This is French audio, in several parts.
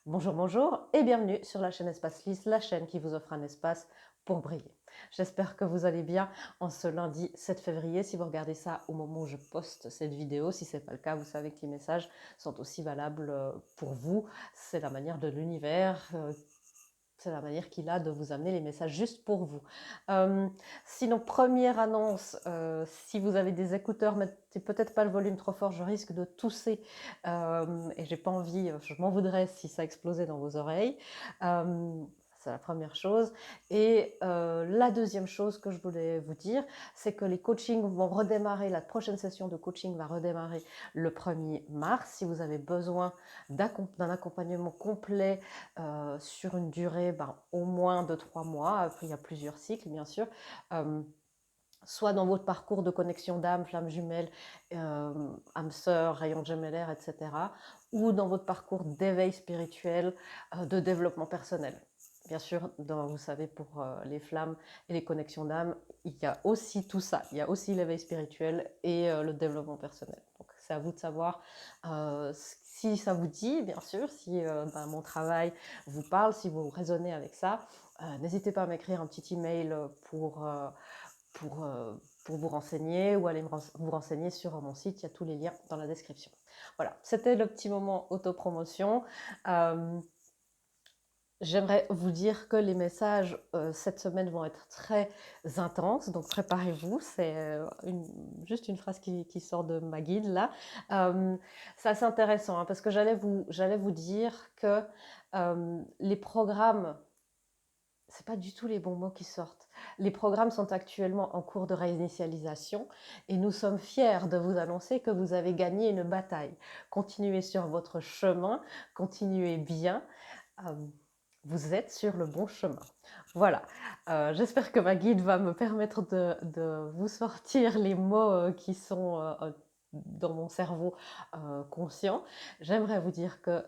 Bonjour, bonjour et bienvenue sur la chaîne Espace Lys, la chaîne qui vous offre un espace pour briller. J'espère que vous allez bien en ce lundi 7 février. Si vous regardez ça au moment où je poste cette vidéo, si ce n'est pas le cas, vous savez que les messages sont aussi valables pour vous. C'est la manière de l'univers, c'est la manière qu'il a de vous amener les messages juste pour vous. Euh, Sinon, première annonce, si vous avez des écouteurs, mettez peut-être pas le volume trop fort, je risque de tousser et j'ai pas envie, je m'en voudrais si ça explosait dans vos oreilles. Euh, c'est la première chose. Et la deuxième chose que je voulais vous dire, c'est que les coachings vont redémarrer, la prochaine session de coaching va redémarrer le 1er mars. Si vous avez besoin d'un accompagnement complet sur une durée au moins de 3 mois. Après, il y a plusieurs cycles, bien sûr. Euh, Soit dans votre parcours de connexion d'âme, flamme jumelle, âme sœur, rayon gemellaire, etc. Ou dans votre parcours d'éveil spirituel, de développement personnel. Bien sûr, vous savez, pour les flammes et les connexions d'âme, il y a aussi tout ça. Il y a aussi l'éveil spirituel et le développement personnel. Donc, c'est à vous de savoir si ça vous dit, bien sûr, si mon travail vous parle, si vous raisonnez avec ça. N'hésitez pas à m'écrire un petit email pour, euh, pour vous renseigner ou aller vous renseigner sur mon site. Il y a tous les liens dans la description. Voilà, c'était le petit moment autopromotion. Euh, J'aimerais vous dire que les messages cette semaine vont être très intenses, donc préparez-vous. C'est juste une phrase qui sort de ma guide là. C'est assez intéressant parce que j'allais vous dire que les programmes, c'est pas du tout les bons mots qui sortent. Les programmes sont actuellement en cours de réinitialisation et nous sommes fiers de vous annoncer que vous avez gagné une bataille. Continuez sur votre chemin, continuez bien. Euh, Vous êtes sur le bon chemin. Voilà. J'espère que ma guide va me permettre de vous sortir les mots qui sont dans mon cerveau conscient. J'aimerais vous dire que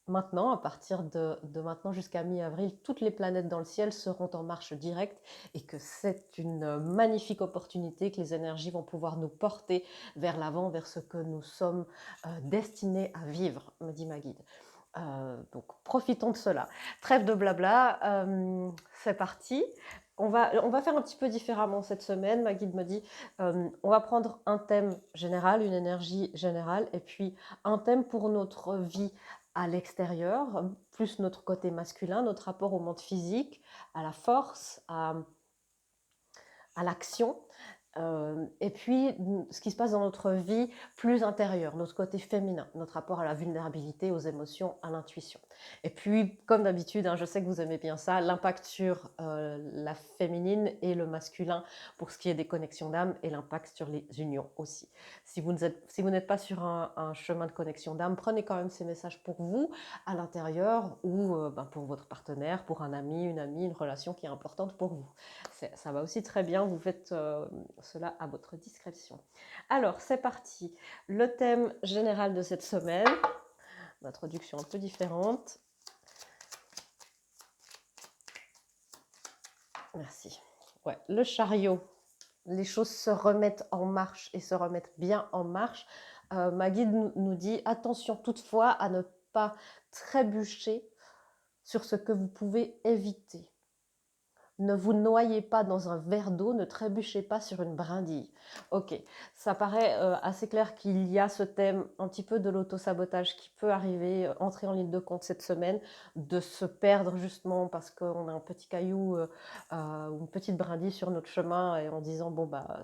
maintenant, à partir de maintenant jusqu'à mi-avril, toutes les planètes dans le ciel seront en marche directe et que c'est une magnifique opportunité que les énergies vont pouvoir nous porter vers l'avant, vers ce que nous sommes destinés à vivre, me dit ma guide. Donc profitons de cela. Trêve de blabla, c'est parti. On va faire un petit peu différemment cette semaine. Ma guide me dit, on va prendre un thème général, une énergie générale, et puis un thème pour notre vie à l'extérieur, plus notre côté masculin, notre rapport au monde physique, à la force, à l'action. Et puis, ce qui se passe dans notre vie plus intérieure, notre côté féminin, notre rapport à la vulnérabilité, aux émotions, à l'intuition. Et puis, comme d'habitude, je sais que vous aimez bien ça, l'impact sur la féminine et le masculin pour ce qui est des connexions d'âme et l'impact sur les unions aussi. Si vous n'êtes pas sur un chemin de connexion d'âme, prenez quand même ces messages pour vous à l'intérieur ou pour votre partenaire, pour un ami, une amie, une relation qui est importante pour vous. Ça va aussi très bien, vous faites cela à votre discrétion. Alors, c'est parti. Le thème général de cette semaine, introduction un peu différente. Merci. Ouais, le chariot. Les choses se remettent en marche et se remettent bien en marche. Ma guide nous dit attention toutefois à ne pas trébucher sur ce que vous pouvez éviter. Ne vous noyez pas dans un verre d'eau, ne trébuchez pas sur une brindille. Ok, ça paraît assez clair qu'il y a ce thème un petit peu de l'auto-sabotage qui peut arriver, entrer en ligne de compte cette semaine, de se perdre justement parce qu'on a un petit caillou ou une petite brindille sur notre chemin et en disant bon bah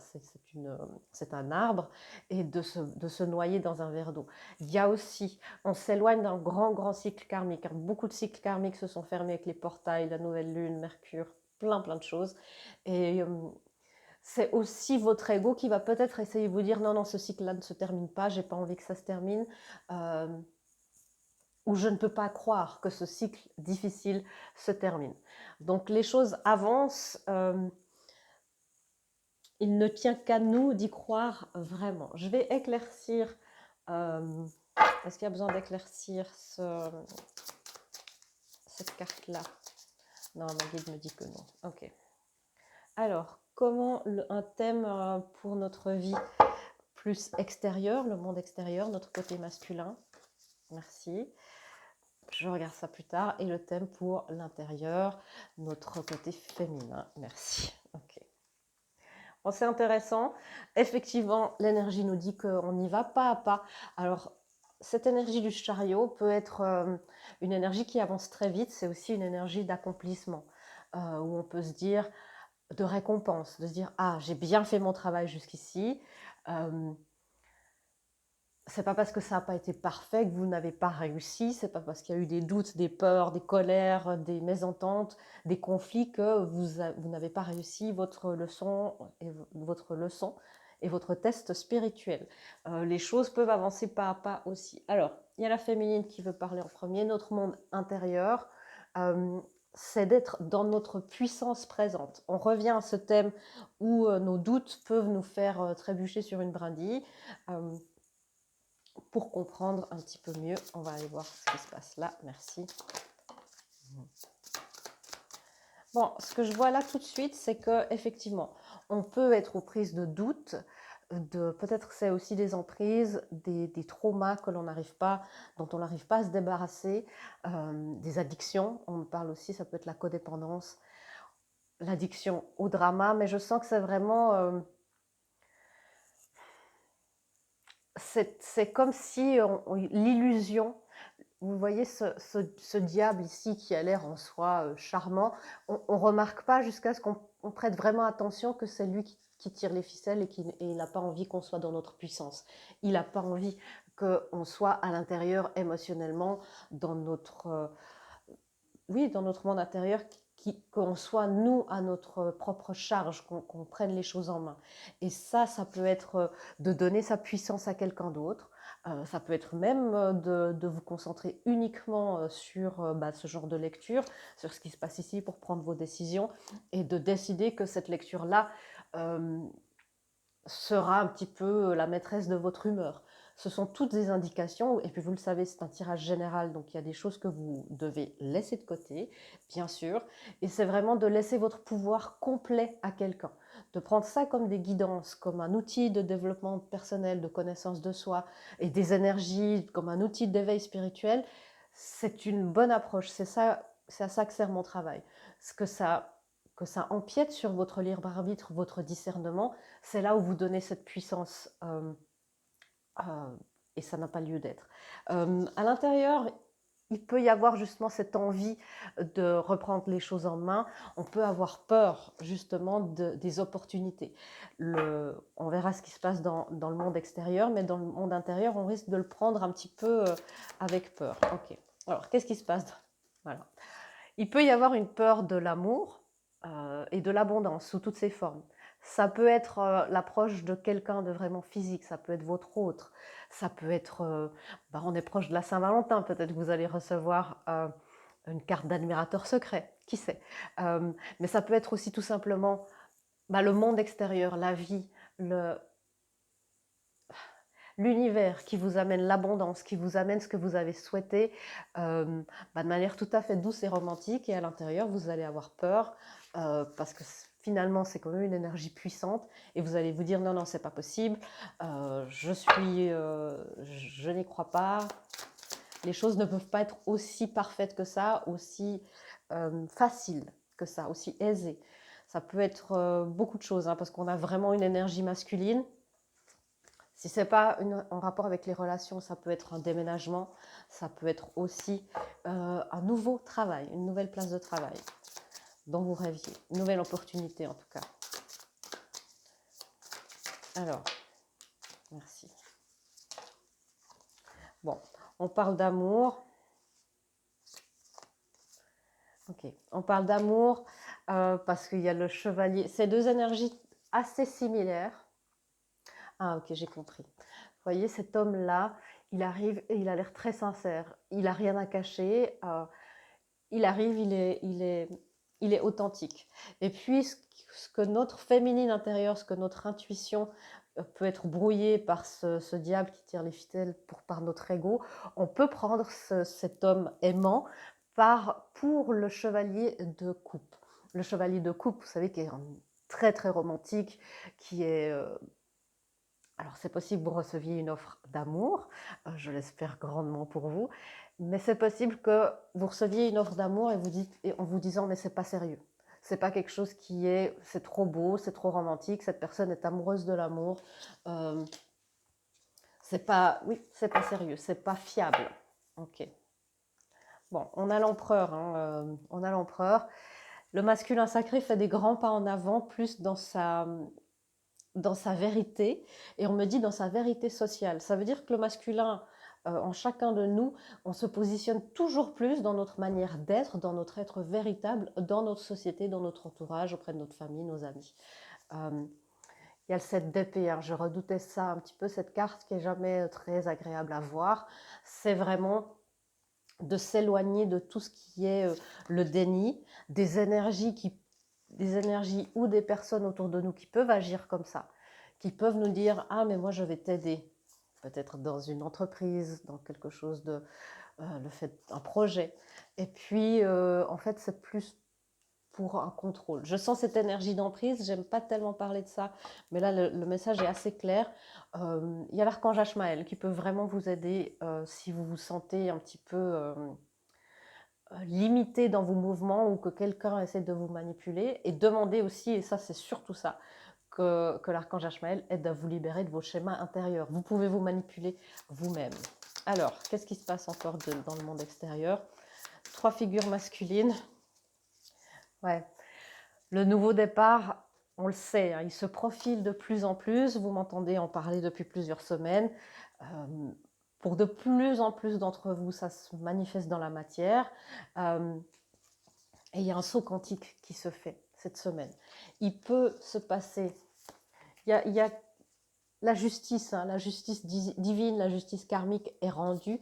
c'est un arbre et de se noyer dans un verre d'eau. Il y a aussi, on s'éloigne d'un grand cycle karmique. Beaucoup de cycles karmiques se sont fermés avec les portails, la nouvelle lune, Mercure, plein de choses. Et c'est aussi votre ego qui va peut-être essayer de vous dire non, ce cycle-là ne se termine pas, j'ai pas envie que ça se termine. Ou je ne peux pas croire que ce cycle difficile se termine. Donc les choses avancent. Il ne tient qu'à nous d'y croire vraiment. Je vais éclaircir. Est-ce qu'il y a besoin d'éclaircir cette carte-là? Non, ma guide me dit que non. Ok. Alors, comment un thème pour notre vie plus extérieure, le monde extérieur, notre côté masculin. Merci. Je regarde ça plus tard. Et le thème pour l'intérieur, notre côté féminin. Merci. Ok. Bon, c'est intéressant. Effectivement, l'énergie nous dit qu'on y va pas à pas. Alors, cette énergie du chariot peut être une énergie qui avance très vite. C'est aussi une énergie d'accomplissement, où on peut se dire de récompense, de se dire ah, j'ai bien fait mon travail jusqu'ici. C'est pas parce que ça n'a pas été parfait que vous n'avez pas réussi, c'est pas parce qu'il y a eu des doutes, des peurs, des colères, des mésententes, des conflits que vous n'avez pas réussi votre leçon et votre test spirituel. Les choses peuvent avancer pas à pas aussi. Alors, il y a la féminine qui veut parler en premier, notre monde intérieur. C'est d'être dans notre puissance présente. On revient à ce thème où nos doutes peuvent nous faire trébucher sur une brindille. Pour comprendre un petit peu mieux, on va aller voir ce qui se passe là. Merci. Bon, ce que je vois là tout de suite, c'est que effectivement, on peut être aux prises de doute, peut-être c'est aussi des emprises, des traumas que l'on n'arrive pas, dont on n'arrive pas à se débarrasser, des addictions. On me parle aussi, ça peut être la codépendance, l'addiction au drama, mais je sens que c'est vraiment c'est comme si l'illusion, vous voyez ce diable ici qui a l'air en soi charmant, on ne remarque pas jusqu'à ce qu'on prête vraiment attention que c'est lui qui tire les ficelles et il n'a pas envie qu'on soit dans notre puissance. Il n'a pas envie qu'on soit à l'intérieur émotionnellement dans notre, dans notre monde intérieur, qu'on soit nous à notre propre charge, qu'on prenne les choses en main. Et ça peut être de donner sa puissance à quelqu'un d'autre. Ça peut être même de vous concentrer uniquement sur ce genre de lecture, sur ce qui se passe ici pour prendre vos décisions et de décider que cette lecture-là sera un petit peu la maîtresse de votre humeur. Ce sont toutes des indications, et puis vous le savez, c'est un tirage général, donc il y a des choses que vous devez laisser de côté, bien sûr, et c'est vraiment de laisser votre pouvoir complet à quelqu'un, de prendre ça comme des guidances, comme un outil de développement personnel, de connaissance de soi, et des énergies, comme un outil d'éveil spirituel. C'est une bonne approche, c'est à ça que sert mon travail. Ce que ça empiète sur votre libre arbitre, votre discernement, c'est là où vous donnez cette puissance et ça n'a pas lieu d'être. À l'intérieur, il peut y avoir justement cette envie de reprendre les choses en main. On peut avoir peur justement des opportunités. On verra ce qui se passe dans le monde extérieur, mais dans le monde intérieur, on risque de le prendre un petit peu avec peur. Ok. Alors, qu'est-ce qui se passe? Voilà. Il peut y avoir une peur de l'amour et de l'abondance sous toutes ses formes. Ça peut être l'approche de quelqu'un de vraiment physique, ça peut être votre autre, ça peut être, on est proche de la Saint-Valentin, peut-être que vous allez recevoir une carte d'admirateur secret, qui sait. Mais ça peut être aussi tout simplement le monde extérieur, la vie, l'univers qui vous amène l'abondance, qui vous amène ce que vous avez souhaité de manière tout à fait douce et romantique, et à l'intérieur vous allez avoir peur parce que finalement c'est quand même une énergie puissante et vous allez vous dire non, c'est pas possible, je n'y crois pas, les choses ne peuvent pas être aussi parfaites que ça, aussi faciles que ça, aussi aisées. Ça peut être beaucoup de choses parce qu'on a vraiment une énergie masculine. Si ce n'est pas en rapport avec les relations, ça peut être un déménagement, ça peut être aussi un nouveau travail, une nouvelle place de travail dont vous rêviez, une nouvelle opportunité en tout cas. Alors, merci. Bon, on parle d'amour. Ok, on parle d'amour parce qu'il y a le chevalier. C'est deux énergies assez similaires. Ah ok, j'ai compris. Vous voyez, cet homme-là, il arrive et il a l'air très sincère. Il n'a rien à cacher. Il arrive, il est authentique. Et puis, ce que notre féminine intérieure, ce que notre intuition peut être brouillée par ce diable qui tire les ficelles par notre ego, on peut prendre cet homme aimant pour le chevalier de coupe. Le chevalier de coupe, vous savez, qui est très très romantique, qui est Alors, c'est possible que vous receviez une offre d'amour, je l'espère grandement pour vous, mais c'est possible que vous receviez une offre d'amour et en vous disant: «Mais c'est pas sérieux. C'est pas quelque chose qui est c'est trop beau, c'est trop romantique, cette personne est amoureuse de l'amour, hem, c'est pas oui, c'est pas sérieux, c'est pas fiable». OK. Bon, on a l'empereur, hein, on a l'empereur. Le masculin sacré fait des grands pas en avant, plus dans sa vérité, et on me dit dans sa vérité sociale. Ça veut dire que le masculin, en chacun de nous, on se positionne toujours plus dans notre manière d'être, dans notre être véritable, dans notre société, dans notre entourage, auprès de notre famille, nos amis. Il y a le 7 d'épée, hein, je redoutais ça un petit peu, cette carte qui est jamais très agréable à voir. C'est vraiment de s'éloigner de tout ce qui est le déni, des énergies ou des personnes autour de nous qui peuvent agir comme ça, qui peuvent nous dire: ah mais moi je vais t'aider, peut-être dans une entreprise, dans quelque chose de le fait un projet, et puis en fait c'est plus pour un contrôle. Je sens cette énergie d'emprise, j'aime pas tellement parler de ça, mais là le message est assez clair. Il y a l'archange Ashmael qui peut vraiment vous aider si vous vous sentez un petit peu limité dans vos mouvements ou que quelqu'un essaie de vous manipuler, et demandez aussi, et ça c'est surtout ça, que l'archange Ashmael aide à vous libérer de vos schémas intérieurs. Vous pouvez vous manipuler vous-même. Alors, qu'est-ce qui se passe encore dans le monde extérieur? 3 figures masculines. Ouais. Le nouveau départ, on le sait, hein, il se profile de plus en plus. Vous m'entendez en parler depuis plusieurs semaines. Pour de plus en plus d'entre vous, ça se manifeste dans la matière. Et il y a un saut quantique qui se fait cette semaine. Il peut se passer, il y a la justice, hein, la justice divine, la justice karmique est rendue.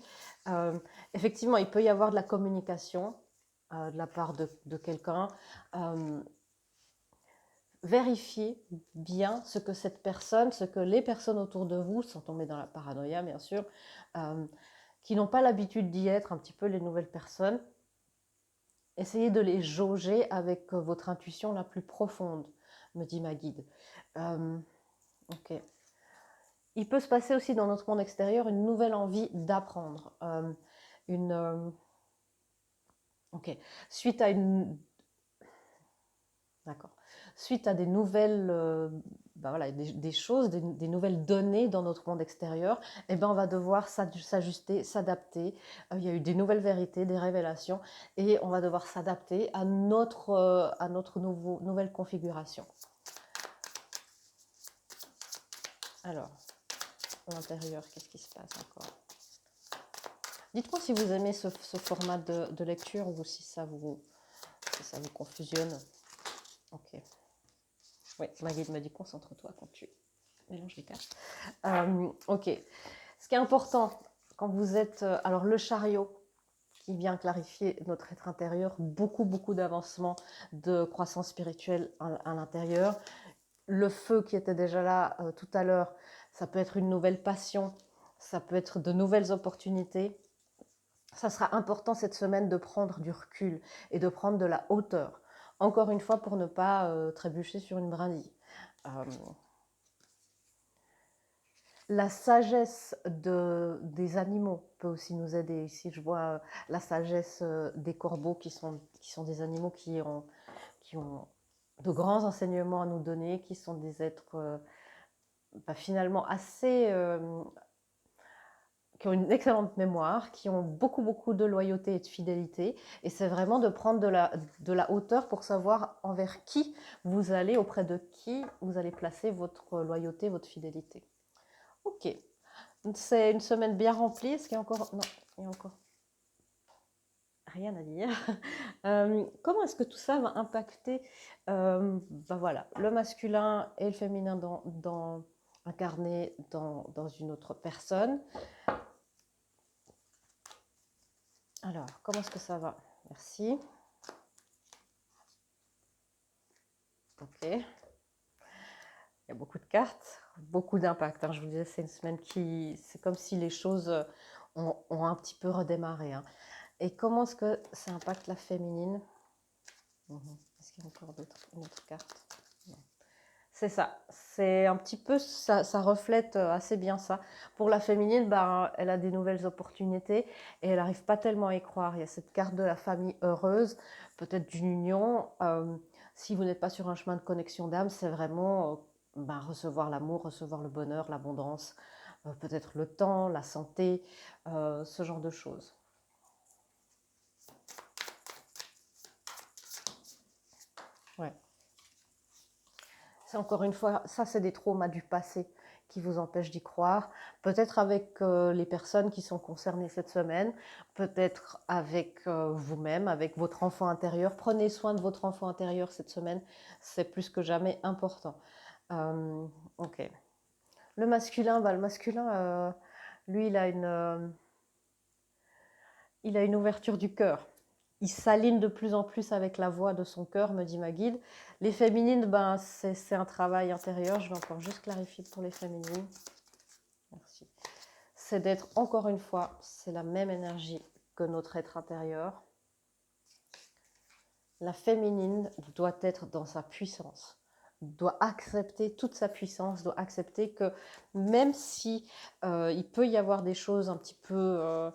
Effectivement, il peut y avoir de la communication de la part de quelqu'un. Vérifiez bien ce que cette personne, ce que les personnes autour de vous, sans tomber dans la paranoïa bien sûr, qui n'ont pas l'habitude d'y être, un petit peu les nouvelles personnes, essayez de les jauger avec votre intuition la plus profonde, me dit ma guide. Ok. Il peut se passer aussi dans notre monde extérieur une nouvelle envie d'apprendre. Ok. Suite à une... D'accord. Suite à des nouvelles, ben voilà, des choses, des nouvelles données dans notre monde extérieur, eh ben on va devoir s'ajuster, s'adapter. Il y a eu des nouvelles vérités, des révélations, et on va devoir s'adapter à notre nouvelle configuration. Alors, à l'intérieur, qu'est-ce qui se passe encore? Dites-moi si vous aimez ce format de lecture ou si ça vous confusionne. Ok. Oui, ma guide me dit concentre-toi quand tu mélanges les cartes. Ok. Ce qui est important quand vous êtes... alors le chariot qui vient clarifier notre être intérieur, beaucoup d'avancement, de croissance spirituelle à l'intérieur. Le feu qui était déjà là tout à l'heure, ça peut être une nouvelle passion, ça peut être de nouvelles opportunités. Ça sera important cette semaine de prendre du recul et de prendre de la hauteur. Encore une fois, pour ne pas trébucher sur une brindille. La sagesse des animaux peut aussi nous aider. Ici, je vois la sagesse des corbeaux qui sont des animaux qui ont de grands enseignements à nous donner, qui sont des êtres finalement assez... qui ont une excellente mémoire, qui ont beaucoup de loyauté et de fidélité. Et c'est vraiment de prendre de la hauteur pour savoir envers qui vous allez, auprès de qui vous allez placer votre loyauté, votre fidélité. Ok, c'est une semaine bien remplie. Est-ce qu'il y a encore... Non, il y a encore rien à dire. Comment est-ce que tout ça va impacter ben voilà, le masculin et le féminin incarné dans une autre personne? Alors, comment est-ce que ça va? Merci. Ok. Il y a beaucoup de cartes, beaucoup d'impact. Hein. Je vous disais, c'est une semaine c'est comme si les choses ont un petit peu redémarré. Hein. Et comment est-ce que ça impacte la féminine? Est-ce qu'il y a encore une autre carte? Non. C'est ça, c'est un petit peu, ça reflète assez bien ça. Pour la féminine, ben, elle a des nouvelles opportunités et elle n'arrive pas tellement à y croire. Il y a cette carte de la famille heureuse, peut-être d'une union. Si vous n'êtes pas sur un chemin de connexion d'âme, c'est vraiment ben, recevoir l'amour, recevoir le bonheur, l'abondance, peut-être le temps, la santé, ce genre de choses. Ouais. C'est encore une fois, ça c'est des traumas du passé qui vous empêchent d'y croire. Peut-être avec les personnes qui sont concernées cette semaine, peut-être avec vous-même, avec votre enfant intérieur. Prenez soin de votre enfant intérieur cette semaine, c'est plus que jamais important. Ok. Le masculin, bah, le masculin, lui, il a une ouverture du cœur. Il s'aligne de plus en plus avec la voix de son cœur, me dit ma guide. Les féminines, ben, c'est un travail intérieur. Je vais encore juste clarifier pour les féminines. Merci. C'est d'être, encore une fois, c'est la même énergie que notre être intérieur. La féminine doit être dans sa puissance, doit accepter toute sa puissance, doit accepter que même si il peut y avoir des choses un petit peu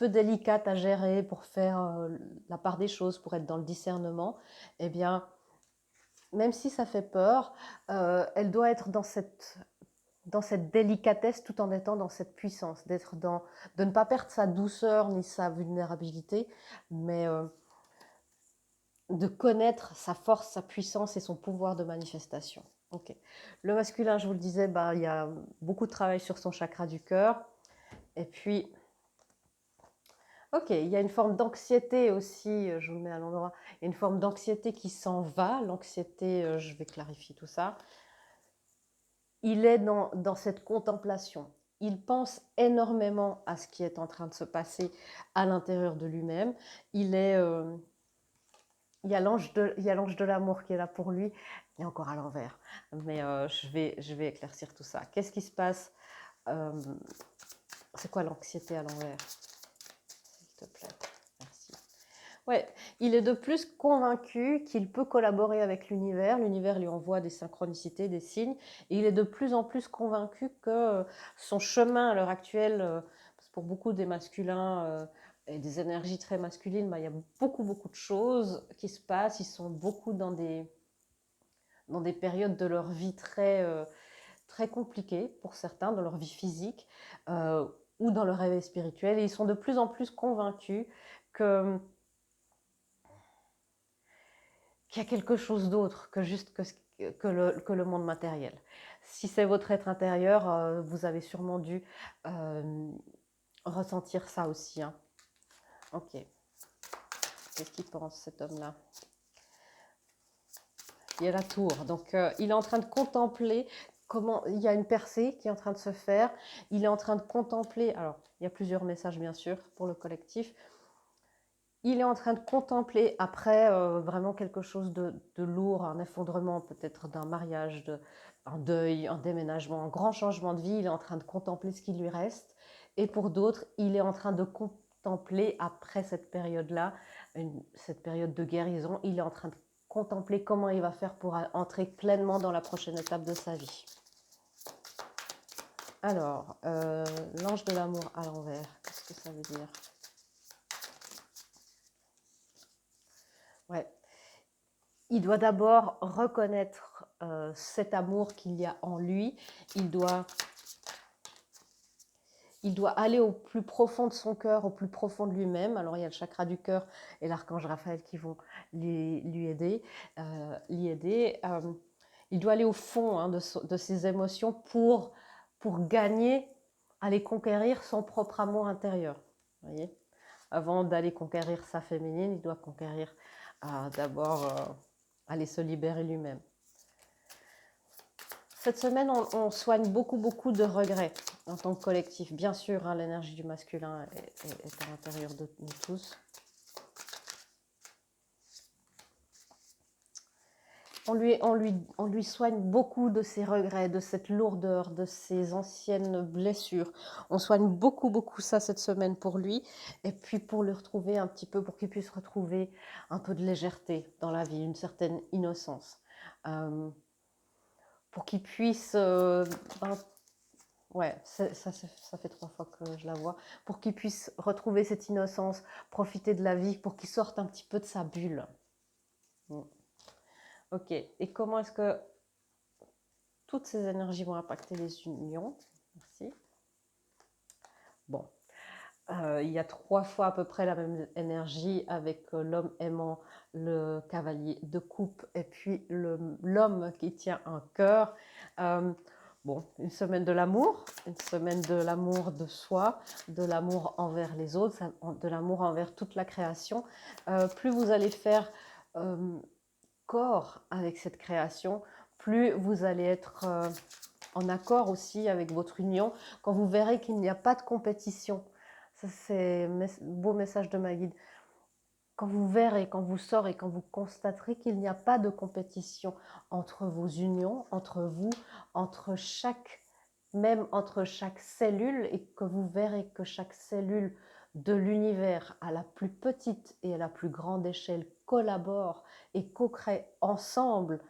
délicate à gérer pour faire la part des choses, pour être dans le discernement, eh bien, même si ça fait peur, elle doit être dans cette délicatesse tout en étant dans cette puissance, de ne pas perdre sa douceur ni sa vulnérabilité, mais de connaître sa force, sa puissance et son pouvoir de manifestation. Okay. Le masculin, je vous le disais, bah, il y a beaucoup de travail sur son chakra du cœur. Et puis, ok, il y a une forme d'anxiété aussi, je vous le mets à l'endroit, il y a une forme d'anxiété qui s'en va, l'anxiété, je vais clarifier tout ça. Il est dans cette contemplation, il pense énormément à ce qui est en train de se passer à l'intérieur de lui-même, il y a l'ange de l'amour qui est là pour lui, et encore à l'envers, mais je vais éclaircir tout ça. Qu'est-ce qui se passe? C'est quoi l'anxiété à l'envers? S'il te plaît, merci. Ouais, il est de plus convaincu qu'il peut collaborer avec l'univers. L'univers lui envoie des synchronicités, des signes. Et il est de plus en plus convaincu que son chemin à l'heure actuelle, parce que pour beaucoup des masculins et des énergies très masculines, bah, il y a beaucoup de choses qui se passent. Ils sont beaucoup dans des périodes de leur vie très compliquées pour certains, dans leur vie physique ou dans leur réveil spirituel. Et ils sont de plus en plus convaincus que qu'il y a quelque chose d'autre que juste que le monde matériel. Si c'est votre être intérieur, vous avez sûrement dû ressentir ça aussi. Hein. Ok. Qu'est-ce qu'il pense, cet homme-là? Il y a la tour. Donc, il est en train de contempler comment il y a une percée qui est en train de se faire. Il est en train de contempler. Alors, il y a plusieurs messages, bien sûr, pour le collectif. Il est en train de contempler, après vraiment quelque chose de lourd, un effondrement peut-être d'un mariage, un deuil, un déménagement, un grand changement de vie. Il est en train de contempler ce qui lui reste. Et pour d'autres, il est en train de contempler, après cette période-là, cette période de guérison, il est en train de contempler comment il va faire pour entrer pleinement dans la prochaine étape de sa vie. Alors, l'ange de l'amour à l'envers, qu'est-ce que ça veut dire? Ouais. Il doit d'abord reconnaître cet amour qu'il y a en lui. Il doit aller au plus profond de son cœur, au plus profond de lui-même. Alors, il y a le chakra du cœur et l'archange Raphaël qui vont l'y aider. Il doit aller au fond hein, de ses émotions pour gagner, aller conquérir son propre amour intérieur. Vous voyez, avant d'aller conquérir sa féminine, il doit conquérir d'abord aller se libérer lui-même. Cette semaine, on soigne beaucoup de regrets en tant que collectif. Bien sûr, hein, l'énergie du masculin est à l'intérieur de nous tous. On lui soigne beaucoup de ses regrets, de cette lourdeur, de ses anciennes blessures. On soigne beaucoup ça cette semaine pour lui. Et puis pour le retrouver un petit peu, pour qu'il puisse retrouver un peu de légèreté dans la vie, une certaine innocence. pour qu'ils puissent, ben, ouais, ça fait 3 fois que je la vois, pour qu'ils puissent retrouver cette innocence, profiter de la vie, pour qu'ils sortent un petit peu de sa bulle. Ok, et comment est-ce que toutes ces énergies vont impacter les unions? Merci. Bon, il y a 3 fois à peu près la même énergie avec l'homme aimant, le cavalier de coupe et puis l'homme qui tient un cœur. Bon, une semaine de l'amour de soi, de l'amour envers les autres, de l'amour envers toute la création. Plus vous allez faire corps avec cette création, plus vous allez être en accord aussi avec votre union, quand vous verrez qu'il n'y a pas de compétition. Ça, c'est un beau message de ma guide. Quand vous verrez, quand vous saurez, quand vous constaterez qu'il n'y a pas de compétition entre vos unions, entre vous, même entre chaque cellule, et que vous verrez que chaque cellule de l'univers, à la plus petite et à la plus grande échelle, collabore et co-crée ensemble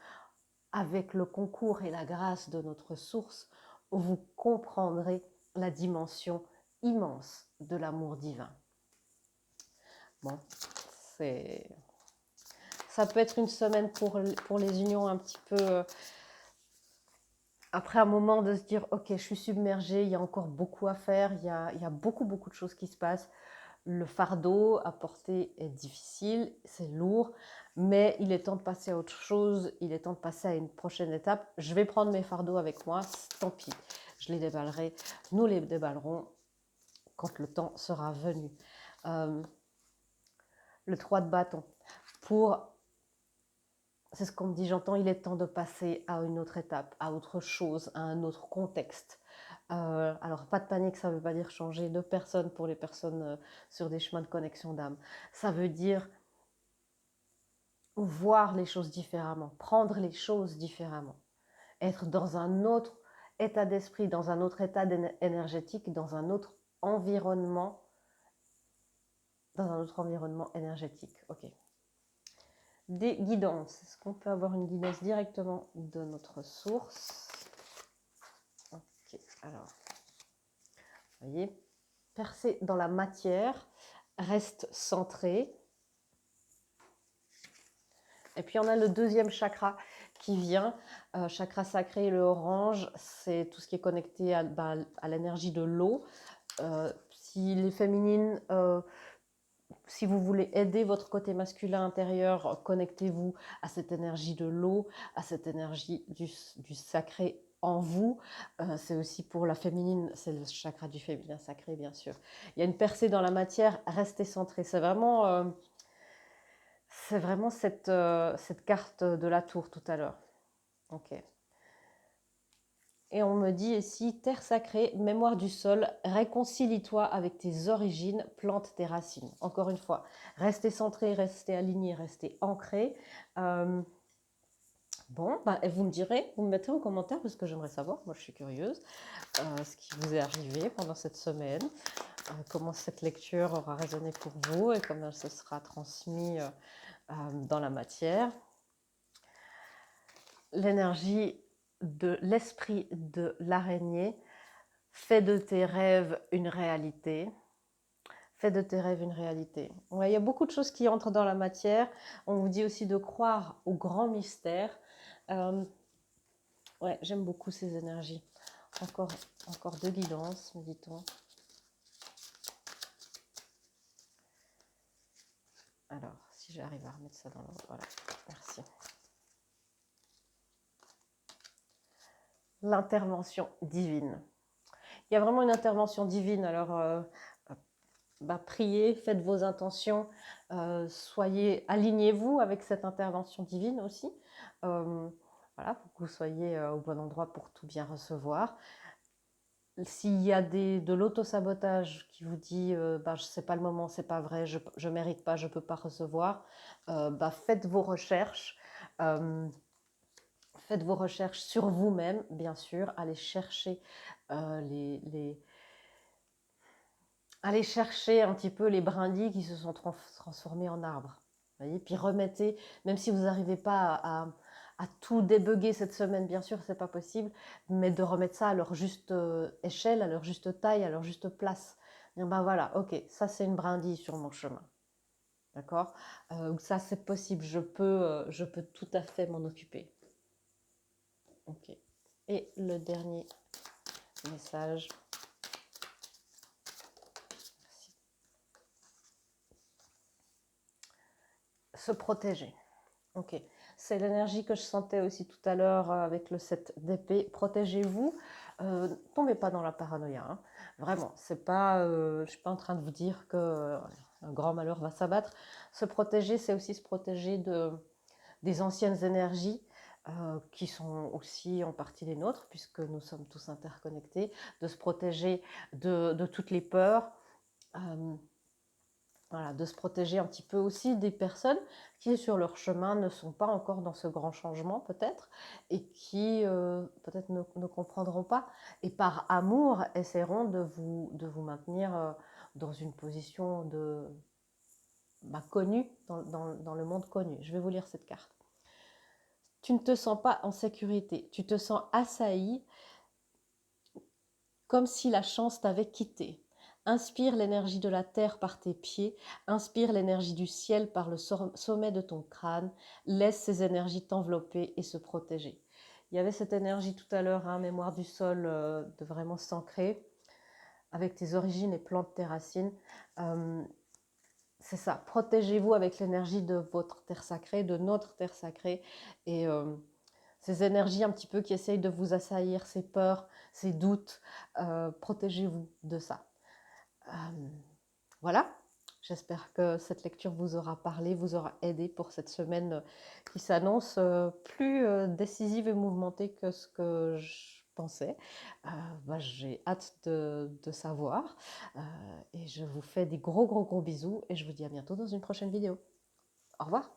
avec le concours et la grâce de notre source, vous comprendrez la dimension immense de l'amour divin. Bon, ça peut être une semaine pour les unions un petit peu, après un moment de se dire, ok, je suis submergée, il y a encore beaucoup à faire, il y a beaucoup de choses qui se passent. Le fardeau à porter est difficile, c'est lourd, mais il est temps de passer à autre chose, il est temps de passer à une prochaine étape. Je vais prendre mes fardeaux avec moi, tant pis, je les déballerai, nous les déballerons quand le temps sera venu. Le 3 de bâton, c'est ce qu'on me dit, j'entends, il est temps de passer à une autre étape, à autre chose, à un autre contexte. Alors, pas de panique, ça ne veut pas dire changer de personne pour les personnes sur des chemins de connexion d'âme. Ça veut dire voir les choses différemment, prendre les choses différemment, être dans un autre état d'esprit, dans un autre état énergétique, dans un autre environnement énergétique. Ok. Des guidances. Est-ce qu'on peut avoir une guidance directement de notre source? Ok, alors, vous voyez, percer dans la matière, reste centré. Et puis on a le deuxième chakra qui vient, chakra sacré, le orange, c'est tout ce qui est connecté à l'énergie de l'eau. Si les féminines, si vous voulez aider votre côté masculin intérieur, connectez-vous à cette énergie de l'eau, à cette énergie du sacré en vous. C'est aussi pour la féminine, c'est le chakra du féminin sacré, bien sûr. Il y a une percée dans la matière, restez centré. C'est vraiment cette carte de la tour tout à l'heure. Ok. Et on me dit ici, terre sacrée, mémoire du sol, réconcilie-toi avec tes origines, plante tes racines. Encore une fois, restez centré, restez aligné, restez ancré. Bon, vous me direz, vous me mettez en commentaire parce que j'aimerais savoir, moi je suis curieuse, ce qui vous est arrivé pendant cette semaine, comment cette lecture aura résonné pour vous et comment ce sera transmis dans la matière. L'énergie de l'esprit de l'araignée, fais de tes rêves une réalité. Fais de tes rêves une réalité. Ouais, il y a beaucoup de choses qui entrent dans la matière. On vous dit aussi de croire au grand mystère. Ouais, j'aime beaucoup ces énergies. Encore deux guidances, me dit-on. Alors, si j'arrive à remettre ça dans l'ordre, voilà, merci. L'intervention divine. Il y a vraiment une intervention divine, alors priez, faites vos intentions, alignez-vous avec cette intervention divine aussi. Voilà, pour que vous soyez au bon endroit pour tout bien recevoir. S'il y a de l'auto-sabotage qui vous dit c'est pas le moment, c'est pas vrai, je mérite pas, je peux pas recevoir, faites vos recherches. Faites vos recherches sur vous-même, bien sûr. Allez chercher allez chercher un petit peu les brindilles qui se sont transformées en arbres. Vous voyez, puis remettez, même si vous n'arrivez pas à tout débugger cette semaine, bien sûr, c'est pas possible, mais de remettre ça à leur juste échelle, à leur juste taille, à leur juste place. Dire, ben voilà, ok, ça c'est une brindille sur mon chemin. D'accord? Ça c'est possible, je peux tout à fait m'en occuper. Ok. Et le dernier message. Se protéger. Ok. C'est l'énergie que je sentais aussi tout à l'heure avec le 7 d'épée. Protégez-vous. Tombez pas dans la paranoïa. Hein. Vraiment, c'est pas, je ne suis pas en train de vous dire que un grand malheur va s'abattre. Se protéger, c'est aussi se protéger des anciennes énergies qui sont aussi en partie les nôtres, puisque nous sommes tous interconnectés, de se protéger de toutes les peurs. Voilà, de se protéger un petit peu aussi des personnes qui, sur leur chemin, ne sont pas encore dans ce grand changement, peut-être, et qui, peut-être, ne comprendront pas, et par amour, essaieront de vous maintenir dans une position connue, dans le monde connu. Je vais vous lire cette carte. Tu ne te sens pas en sécurité, tu te sens assailli, comme si la chance t'avait quitté. Inspire l'énergie de la terre par tes pieds, inspire l'énergie du ciel par le sommet de ton crâne, laisse ces énergies t'envelopper et se protéger. Il y avait cette énergie tout à l'heure, hein, mémoire du sol, de vraiment s'ancrer avec tes origines et plante tes racines. C'est ça, protégez-vous avec l'énergie de votre terre sacrée, de notre terre sacrée, et ces énergies un petit peu qui essayent de vous assaillir, ces peurs, ces doutes, protégez-vous de ça. Voilà, j'espère que cette lecture vous aura parlé, vous aura aidé pour cette semaine qui s'annonce plus décisive et mouvementée que ce que je pensais. J'ai hâte de savoir et je vous fais des gros bisous et je vous dis à bientôt dans une prochaine vidéo. Au revoir.